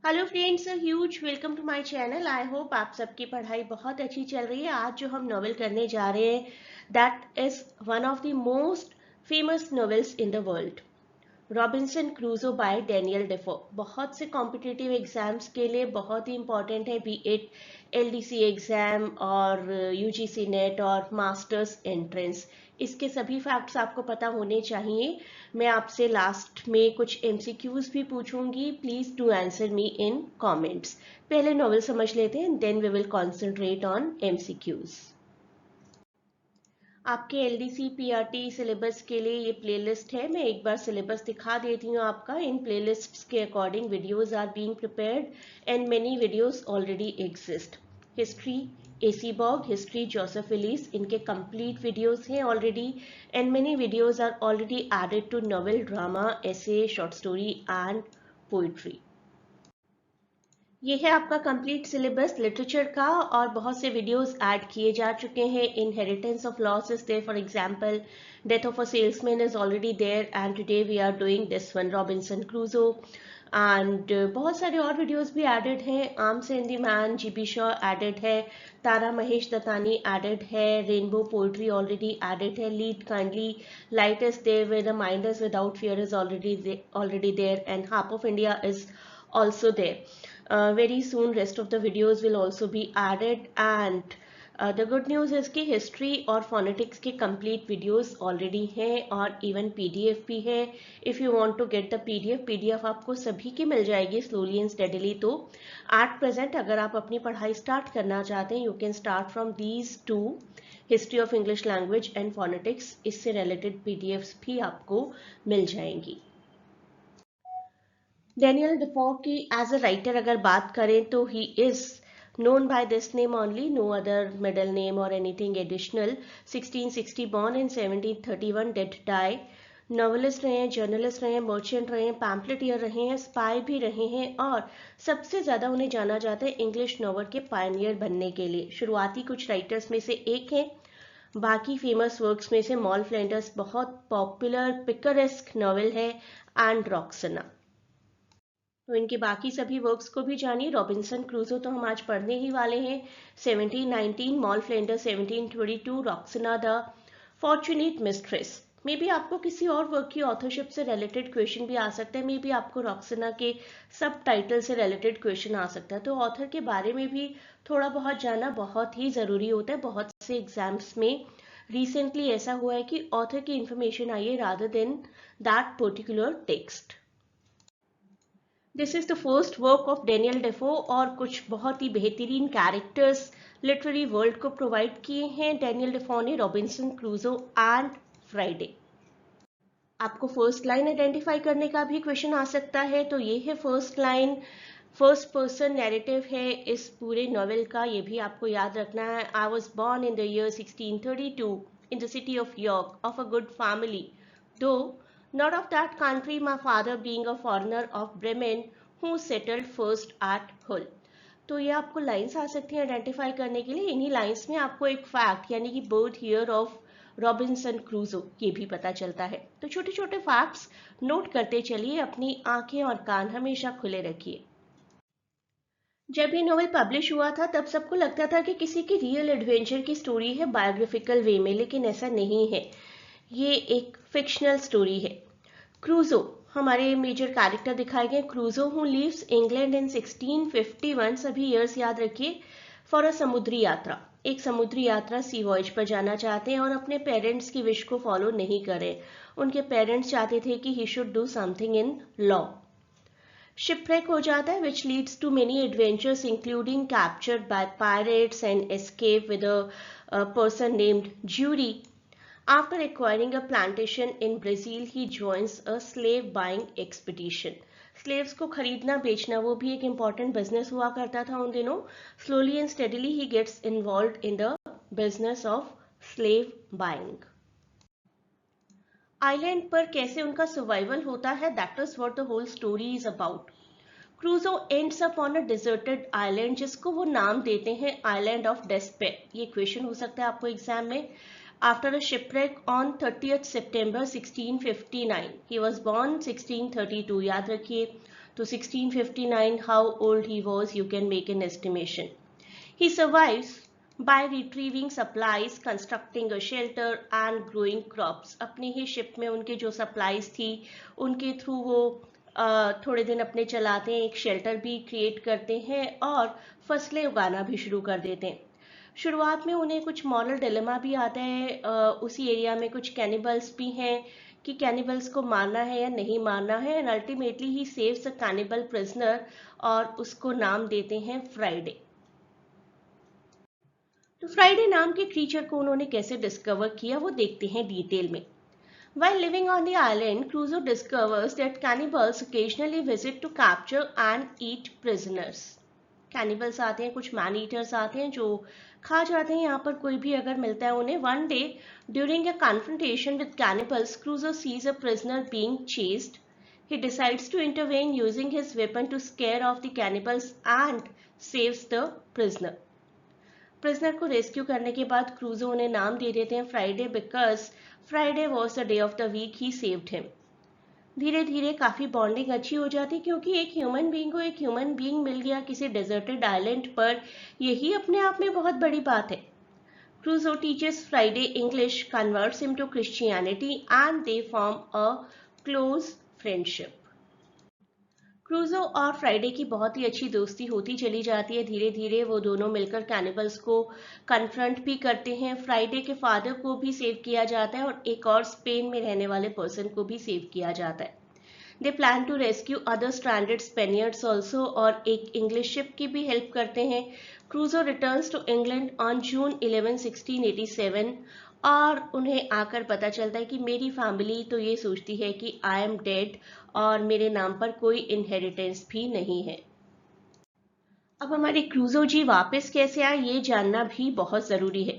Hello friends, huge welcome to my channel. I hope आप सबकी पढ़ाई बहुत अच्छी चल रही है। आज जो हम नॉवेल करने जा रहे हैं that is one of the most famous novels in the world, Robinson क्रूजो बाय डैनियल डेफो। बहुत से कॉम्पिटिटिव एग्जाम्स के लिए बहुत ही इंपॉर्टेंट है, बी इट एलडीसी एग्जाम और यूजीसी नेट और मास्टर्स एंट्रेंस। इसके सभी फैक्ट्स आपको पता होने चाहिए। मैं आपसे लास्ट में कुछ एमसीक्यूज भी पूछूंगी, please do answer me in comments. पहले नॉवेल समझ लेते हैं, then we will concentrate on MCQs. आपके एलडीसी पीआरटी सिलेबस के लिए ये प्लेलिस्ट है। मैं एक बार सिलेबस दिखा देती हूँ आपका। इन प्लेलिस्ट्स के according videos are being prepared and many videos already exist. History A C Baugh, history Joseph Ellis, इनके कंप्लीट वीडियोस हैं already and many videos are already added to novel, drama, essay, short story and poetry. ये है आपका complete syllabus literature का और बहुत से videos add किए जा चुके हैं। Inheritance of Loss is there, for example Death of a Salesman is already there and today we are doing this one, Robinson Crusoe. And बहुत सारे और वीडियोस भी एडेड हैं। Arms and the Man, GB Shaw added है, Tara Mahesh Dattani added है, Rainbow poetry already added है, lead kindly, light is there, where the mind is without fear is already there and half of India is also there. Very soon rest of the videos will also be added and the good news is कि history और phonetics के complete videos already हैं और even PDF भी है। if you want to get the PDF आपको सभी की मिल जाएगी slowly and steadily। तो at present अगर आप अपनी पढ़ाई start करना चाहते हैं, you can start from these two, history of English language and phonetics। इससे related PDFs भी आपको मिल जाएंगी। डेनियल डिफो की एज अ राइटर अगर बात करें तो he is known by this name only, no other middle name or anything additional। 1660 born and 1731 dead die। Novelist रहे हैं, जर्नलिस्ट रहे हैं, मर्चेंट रहे हैं, पैम्पलेटियर रहे हैं, स्पाई भी रहे हैं और सबसे ज़्यादा उन्हें जाना जाता है इंग्लिश नॉवल के पायनियर बनने के लिए। शुरुआती कुछ राइटर्स में से एक हैं। बाकी फेमस वर्क्स में से मॉल फ्लैंडर्स बहुत पॉपुलर पिकरेस्क नॉवल है एंड रॉक्सना। तो इनके बाकी सभी वर्क्स को भी जानिए। रॉबिन्सन क्रूजो तो हम आज पढ़ने ही वाले हैं। 1719, Moll Flanders 1722, Roxana the fortunate mistress. Maybe आपको किसी और वर्क की ऑथरशिप से रिलेटेड क्वेश्चन भी आ सकता है। मे बी आपको रॉक्सना के सब टाइटल से रिलेटेड क्वेश्चन आ सकता है। तो ऑथर के बारे में भी थोड़ा बहुत जानना बहुत ही ज़रूरी होता है। बहुत से एग्जाम्स में रिसेंटली ऐसा हुआ है कि ऑथर की इंफॉर्मेशन आई है rather than that particular text. This is the first work of Daniel Dafoe और कुछ बहुत ही बेहतरीन कैरेक्टर्स लिटरेरी वर्ल्ड को प्रोवाइड किए हैं डेनियल डेफो ने, रॉबिन्सन क्रूजो एंड फ्राइडे। आपको फर्स्ट लाइन आइडेंटिफाई करने का भी क्वेश्चन आ सकता है। तो ये है first line, first person narrative है इस पूरे नॉवेल का, ये भी आपको याद रखना है। I was born in the year 1632 in the city of York of a good family, दो not of that country, my father being a foreigner of Bremen who settled first at Hull। तो ये आपको lines आ सकती हैं identify करने के लिए। इन्हीं लाइंस में आपको एक फैक्ट यानी कि बर्थ ईयर ऑफ रॉबिन्सन क्रूजो ये भी पता चलता है। तो छोटे छोटे फैक्ट्स नोट करते चलिए, अपनी आंखें और कान हमेशा खुले रखिए। जब ये नॉवल पब्लिश हुआ था तब सबको लगता था कि किसी की रियल एडवेंचर की स्टोरी है बायोग्राफिकल वे में, लेकिन ऐसा नहीं है। ये एक फिक्शनल स्टोरी है। क्रूजो हमारे मेजर कैरेक्टर दिखाए गए। क्रूजो हु लीव्स इंग्लैंड इन 1651, सभी ईयर्स याद रखिए, फॉर अ समुद्री यात्रा। एक समुद्री यात्रा सी वॉयज पर जाना चाहते हैं और अपने पेरेंट्स की विश को फॉलो नहीं करें। उनके पेरेंट्स चाहते थे कि he should do something in law. Shipwreck हो जाता है which leads to many adventures including captured by pirates and escape with a person named Xury. After acquiring a plantation in Brazil, he joins a slave buying expedition। Slaves को खरीदना बेचना वो भी एक important business हुआ करता था उन दिनों। Slowly and steadily he gets involved in the business of slave buying। Island पर कैसे उनका सर्वाइवल होता है, that is what the whole story is about। क्रूजो ends up on a deserted island जिसको वो नाम देते हैं आइलैंड ऑफ डेस्पेयर। ये क्वेश्चन हो सकता है आपको एग्जाम में। After a shipwreck on 30th September 1659, he was born 1632, याद रखिए। तो 1659 how old he was you can make an estimation. He survives by retrieving supplies, constructing a shelter and growing crops. अपनी ही ship में उनके जो supplies थी उनके through वो थोड़े दिन अपने चलाते हैं, एक शेल्टर भी क्रिएट करते हैं और फसलें उगाना भी शुरू कर देते हैं. शुरुआत में उन्हें कुछ मॉरल डिलेमा भी आता है. उसी एरिया में कुछ कैनिबल्स भी हैं कि कैनिबल्स को मारना है या नहीं मारना है. And ultimately he saves a cannibal prisoner और उसको नाम देते हैं फ्राइडे. तो फ्राइडे नाम के क्रीचर को उन्होंने कैसे डिस्कवर किया वो देखते हैं डिटेल में. While living on the island, Crusoe discovers that cannibals occasionally visit to capture and eat prisoners. Cannibals आते हैं, कुछ man eaters आते हैं जो खा जाते हैं यहाँ पर कोई भी अगर मिलता है उन्हें. One day, during a confrontation with cannibals, Crusoe sees a prisoner being chased. He decides to intervene using his weapon to scare off the cannibals and saves the prisoner. Prisoner को रेस्क्यू करने के बाद Crusoe उन्हें नाम दे देते हैं Friday because Friday was the day of the week he saved him. धीरे धीरे काफी बॉन्डिंग अच्छी हो जाती क्योंकि एक ह्यूमन बीइंग को एक ह्यूमन बीइंग मिल गया किसी डेजर्टेड आइलैंड पर, यही अपने आप में बहुत बड़ी बात है. Crusoe teaches Friday English, converts him to Christianity and they form a close friendship. Crusoe और फ्राइडे की बहुत ही अच्छी दोस्ती होती चली जाती है. धीरे धीरे वो दोनों मिलकर कैनिबल्स को कन्फ्रंट भी करते हैं. फ्राइडे के फादर को भी सेव किया जाता है और एक और स्पेन में रहने वाले पर्सन को भी सेव किया जाता है. They plan to rescue other stranded Spaniards also और एक इंग्लिश शिप की भी हेल्प करते हैं. Crusoe returns to England on June 11, 1687 और उन्हें आकर पता चलता है कि मेरी फैमिली तो ये सोचती है कि आई एम डेड और मेरे नाम पर कोई इनहेरिटेंस भी नहीं है. अब हमारे क्रूजो जी वापस कैसे आए ये जानना भी बहुत जरूरी है.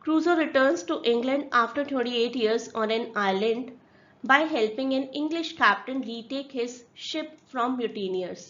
Crusoe returns to England after 28 years on an island by helping an English captain retake his ship from mutineers.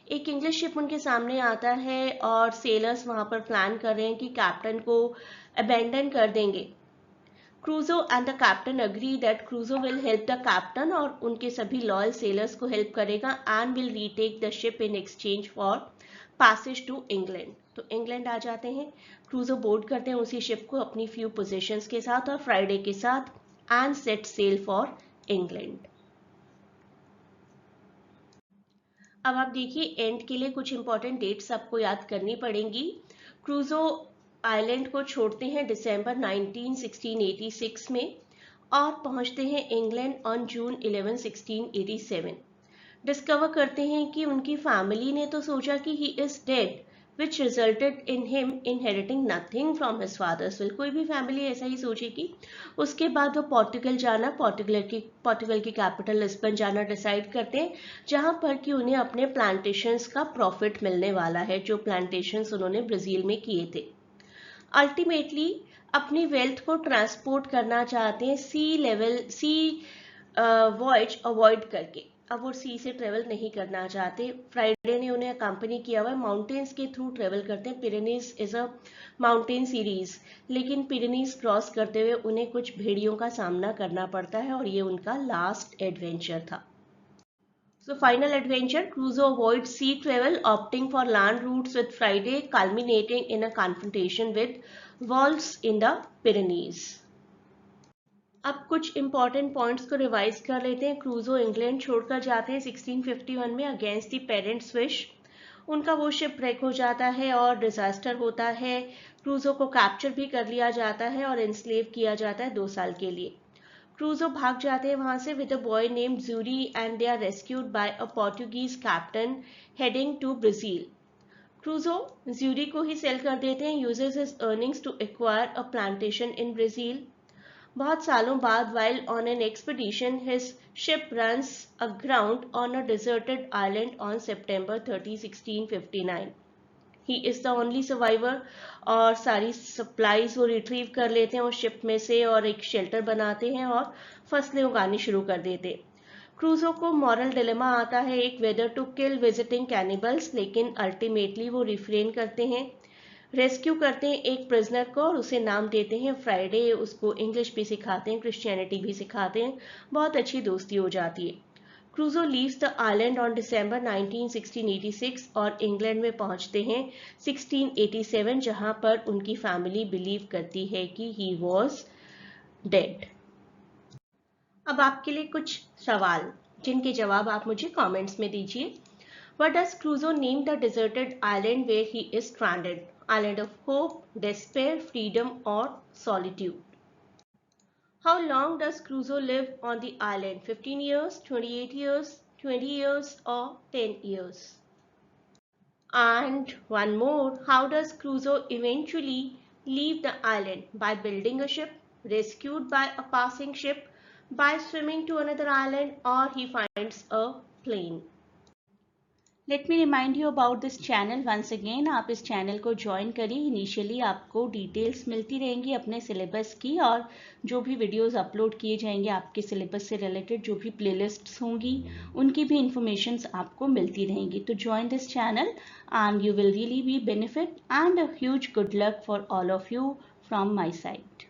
एक इंग्लिश शिप उनके सामने आता है और सेलर्स वहां पर प्लान कर रहे हैं कि कैप्टन को अबेंडन कर देंगे. Crusoe and the captain agree that Crusoe will help the captain और उनके सभी लॉयल सेलर्स को हेल्प करेगा and will retake the ship in exchange for passage to England. तो इंग्लैंड आ जाते हैं. क्रूजो बोर्ड करते हैं उसी शिप को अपनी फ्यू पोजीशंस के साथ और फ्राइडे के साथ and set sail for England. अब आप देखिए एंड के लिए कुछ इंपॉर्टेंट डेट्स आपको याद करनी पड़ेंगी. क्रूजो आइलैंड को छोड़ते हैं दिसंबर 19, 1686 में और पहुंचते हैं इंग्लैंड ऑन जून 11, 1687. डिस्कवर करते हैं कि उनकी फैमिली ने तो सोचा कि he is dead which resulted in him inheriting nothing from his father's will. कोई भी फैमिली ऐसा ही सोचेगी. उसके बाद वो पोर्टुगल जाना, पोर्टुगल की कैपिटल लिस्बन जाना डिसाइड करते हैं जहां पर कि उन्हें अपने प्लांटेशंस का प्रॉफिट मिलने वाला है जो प्लांटेशंस उन्होंने ब्राजील में किए थे. अल्टीमेटली अपनी वेल्थ को ट्रांसपोर्ट करना चाहते हैं सी वॉयज अवॉइड करके. अब वो सी से ट्रेवल नहीं करना चाहते. फ्राइडे ने उन्हें अकम्पनी किया हुआ है. माउंटेन्स के थ्रू ट्रेवल करते हैं. Pyrenees is a mountain series, लेकिन पिरेनीज क्रॉस करते हुए उन्हें कुछ भेड़ियों का सामना करना पड़ता है और ये उनका लास्ट एडवेंचर था. So final adventure, Crusoe avoids sea travel, opting for land routes with Friday, culminating in a confrontation with wolves in the Pyrenees. अब कुछ इंपॉर्टेंट पॉइंट्स को रिवाइज कर लेते हैं. क्रूजो इंग्लैंड छोड़कर जाते हैं 1651 में अगेंस्ट द पेरेंट्स विश. उनका वो शिप ब्रेक हो जाता है और डिजास्टर होता है. क्रूजो को कैप्चर भी कर लिया जाता है और एनस्लेव किया जाता है 2 साल के लिए. क्रूजो भाग जाते हैं वहां से with a boy named Xury and they are rescued by a Portuguese captain heading to Brazil. Crusoe Xury को ही सेल कर देते हैं, uses his earnings to acquire a plantation in Brazil. बहुत सालों बाद while on an expedition his ship runs aground on a deserted island on September 30, 1659. He is the only survivor और सारी सप्लाईज वो रिट्रीव कर लेते हैं उस शिप में से और एक शेल्टर बनाते हैं और फसलें उगानी शुरू कर देते हैं. क्रूजो को मॉरल डिलेमा आता है एक, whether to kill visiting cannibals, लेकिन अल्टीमेटली वो रिफ्रेन करते हैं. रेस्क्यू करते हैं एक प्रिजनर को और उसे नाम देते हैं फ्राइडे. उसको इंग्लिश भी सिखाते हैं, क्रिश्चियनिटी भी सिखाते हैं. बहुत अच्छी दोस्ती हो जाती है. क्रूजो leaves the island on December 1686 और इंग्लैंड में पहुंचते हैं 1687, जहां पर उनकी फैमिली बिलीव करती है कि ही वॉज डेड। अब आपके लिए कुछ सवाल जिनके जवाब आप मुझे कमेंट्स में दीजिए। What does Crusoe name the deserted island where he is stranded? Island of hope, despair, freedom, or solitude? How long does Crusoe live on the island? 15 years, 28 years, 20 years, or 10 years? And one more, how does Crusoe eventually leave the island? By building a ship, rescued by a passing ship, by swimming to another island, or he finds a plane? Let me remind you about this channel once again. आप इस channel को join करिए। Initially आपको details मिलती रहेंगी अपने syllabus की, और जो भी वीडियोस अपलोड किए जाएंगे आपके सिलेबस से रिलेटेड जो भी प्लेलिस्ट्स होंगी उनकी भी इंफॉर्मेशंस आपको मिलती रहेंगी। तो join this channel and you will really be benefit, and a huge good luck for all of you from my side.